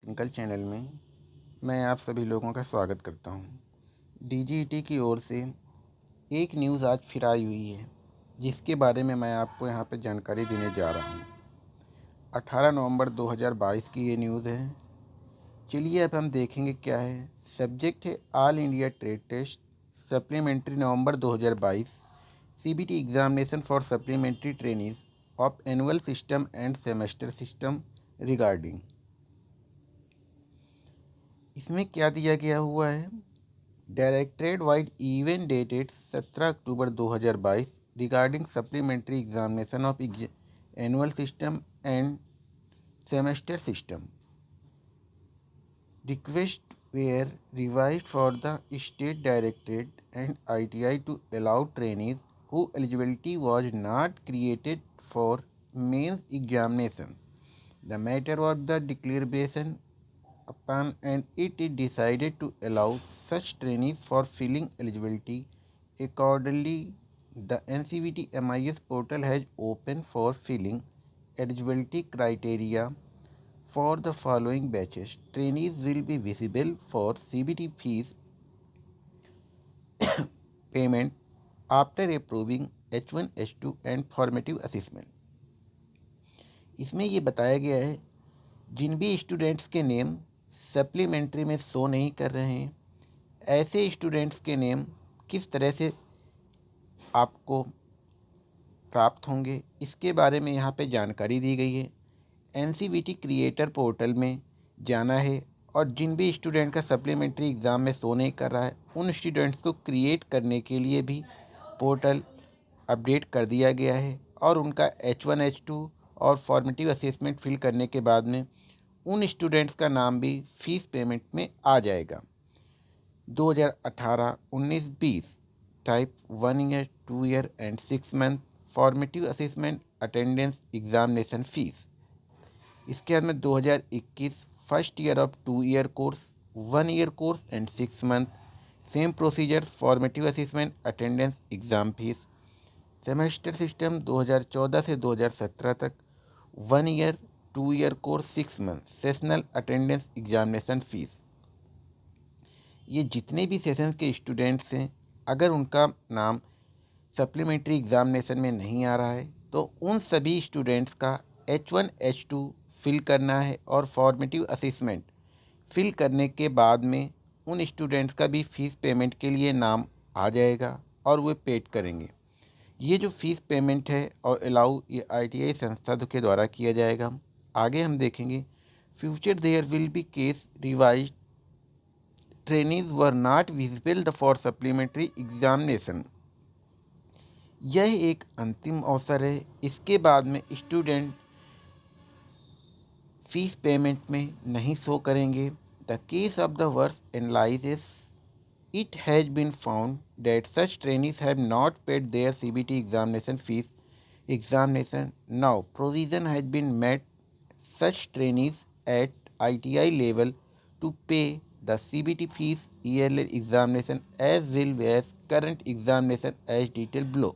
Technical channel में मैं आप सभी लोगों का स्वागत करता हूं। डीजीईटी की ओर से एक न्यूज़ आज फिर आई हुई है, जिसके बारे में मैं आपको यहां पर जानकारी देने जा रहा हूं। 18 नवंबर 2022 की ये न्यूज़ है। चलिए अब हम देखेंगे क्या है। सब्जेक्ट है all India trade test supplementary November 2022 CBT examination for supplementary trainees of annual system and semester system regarding. इसमें क्या दिया गया हुआ है। Directorate vide event dated 17 October 2022 regarding supplementary examination of annual system and semester system request were revised for the state directorate and ITI to allow trainees whose eligibility was not created for mains examination. The matter was the declaration upon and it is decided to allow such trainees for filling eligibility. Accordingly, the NCVT MIS portal has opened for filling eligibility criteria for the following batches. Trainees will be visible for CBT fees payment after approving H1, H2 and formative assessment. इसमें ये बताया गया है जिन भी students के name supplementary में show नहीं कर रहे हैं, ऐसे स्टूडेंट्स के नेम किस तरह से आपको प्राप्त होंगे, इसके बारे में यहाँ पे जानकारी दी गई है। एनसीवीटी क्रिएटर पोर्टल में जाना है और जिन भी स्टूडेंट का सप्लीमेंट्री एग्ज़ाम में शो नहीं कर रहा है, उन स्टूडेंट्स को क्रिएट करने के लिए भी पोर्टल अपडेट कर दिया गया है और उनका H1 H2 और फॉर्मेटिव असेसमेंट फिल करने के बाद में उन स्टूडेंट्स का नाम भी फीस पेमेंट में आ जाएगा। 2018, 19, 20 type 1 year, 2 year and 6 month formative assessment attendance examination fees. इसके बाद में 2021 first year of 2 year course, 1 year course and 6 month same procedure formative assessment attendance exam fees. Semester system 2014 से 2017 तक 1 year, 2 year course, 6 month sessional attendance examination fees. ये जितने भी sessions के students हैं, अगर उनका नाम सप्लीमेंट्री एग्ज़ामिनेशन में नहीं आ रहा है तो उन सभी स्टूडेंट्स का H1 H2 फिल करना है और फॉर्मेटिव असेसमेंट फिल करने के बाद में उन स्टूडेंट्स का भी फ़ीस पेमेंट के लिए नाम आ जाएगा और वे पेड करेंगे। ये जो फ़ीस पेमेंट है और अलाउ ये ITI संस्था के द्वारा किया जाएगा। आगे हम देखेंगे future there will be case revise trainees were not visible for supplementary examination. यह एक अंतिम अवसर है। इसके बाद में स्टूडेंट फीस पेमेंट में नहीं शो करेंगे। The case of the worse analysis it has been found that such trainees have not paid their CBT examination fees. Now provision has been made such trainees at ITI level to pay the CBT fees yearly examination as well as current examination as detailed below.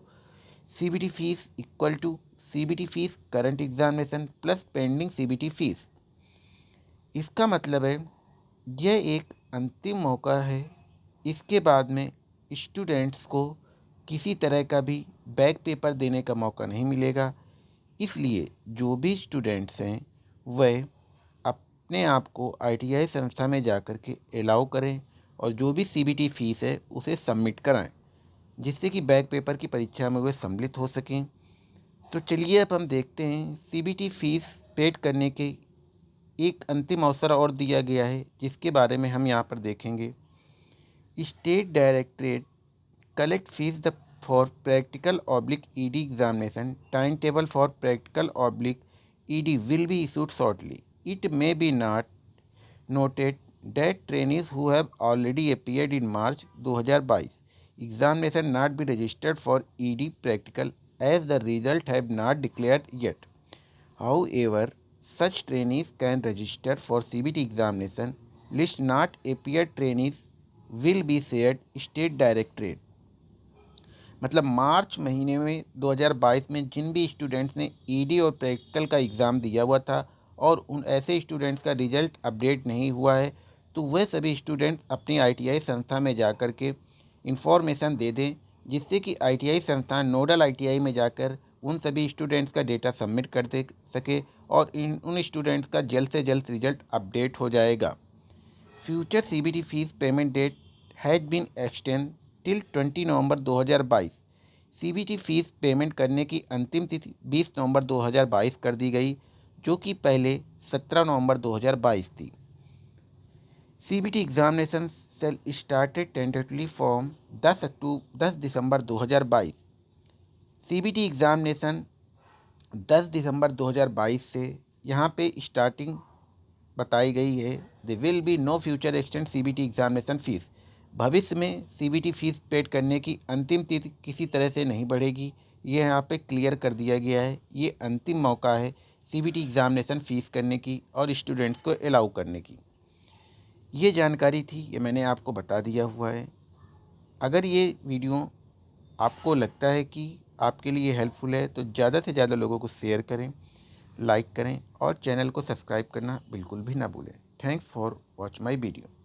CBT fees equal to CBT fees current examination plus pending CBT fees. इसका मतलब है यह एक अंतिम मौका है। इसके बाद में स्टूडेंट्स को किसी तरह का भी बैक पेपर देने का मौका नहीं मिलेगा। इसलिए जो भी स्टूडेंट्स हैं वह अपने आप को ITI संस्था में जाकर के अलाउ करें और जो भी CBT फ़ीस है उसे सबमिट कराएं, जिससे कि बैक पेपर की परीक्षा में वे सम्मिलित हो सकें। तो चलिए अब हम देखते हैं CBT फ़ीस पेड करने के एक अंतिम अवसर और दिया गया है, जिसके बारे में हम यहाँ पर देखेंगे। State directorate collect fees for practical oblique ED examination. Timetable for practical oblique ED will be issued shortly. It may be not noted that trainees who have already appeared in March 2022 examination not be registered for ED practical as the result have not declared yet. However, such trainees can register for CBT examination. List not appeared trainees will be shared state directorate। मतलब मार्च महीने में 2022 में जिन भी students ने ED और practical का exam दिया हुआ था और उन ऐसे स्टूडेंट्स का रिजल्ट अपडेट नहीं हुआ है तो वह सभी स्टूडेंट्स अपनी आईटीआई संस्था में जा कर के इंफॉर्मेशन दे दें, जिससे कि आईटीआई संस्थान नोडल आईटीआई में जाकर उन सभी स्टूडेंट्स का डेटा सबमिट कर दे सके और उन स्टूडेंट्स का जल्द से जल्द रिजल्ट अपडेट हो जाएगा। Future CBT fees payment date has been extend till 20 November 2022। CBT fees payment करने की अंतिम तिथि 20 नवंबर 2022 कर दी गई, जो कि पहले 17 नवंबर 2022 थी। CBT examination cell started tentatively from 10 December 2022। CBT examination 10 दिसंबर 2022 से यहाँ पे स्टार्टिंग बताई गई है। They will be no future extend CBT examination fees. भविष्य में सीबीटी फीस पेड करने की अंतिम तिथि किसी तरह से नहीं बढ़ेगी, ये यहाँ पे क्लियर कर दिया गया है। ये अंतिम मौका है सीबीटी एग्जामिनेशन फ़ीस करने की और स्टूडेंट्स को अलाउ करने की। ये जानकारी थी, ये मैंने आपको बता दिया हुआ है। अगर ये वीडियो आपको लगता है कि आपके लिए हेल्पफुल है तो ज़्यादा से ज़्यादा लोगों को शेयर करें, लाइक करें और चैनल को सब्सक्राइब करना बिल्कुल भी ना भूलें। Thanks for watch my video.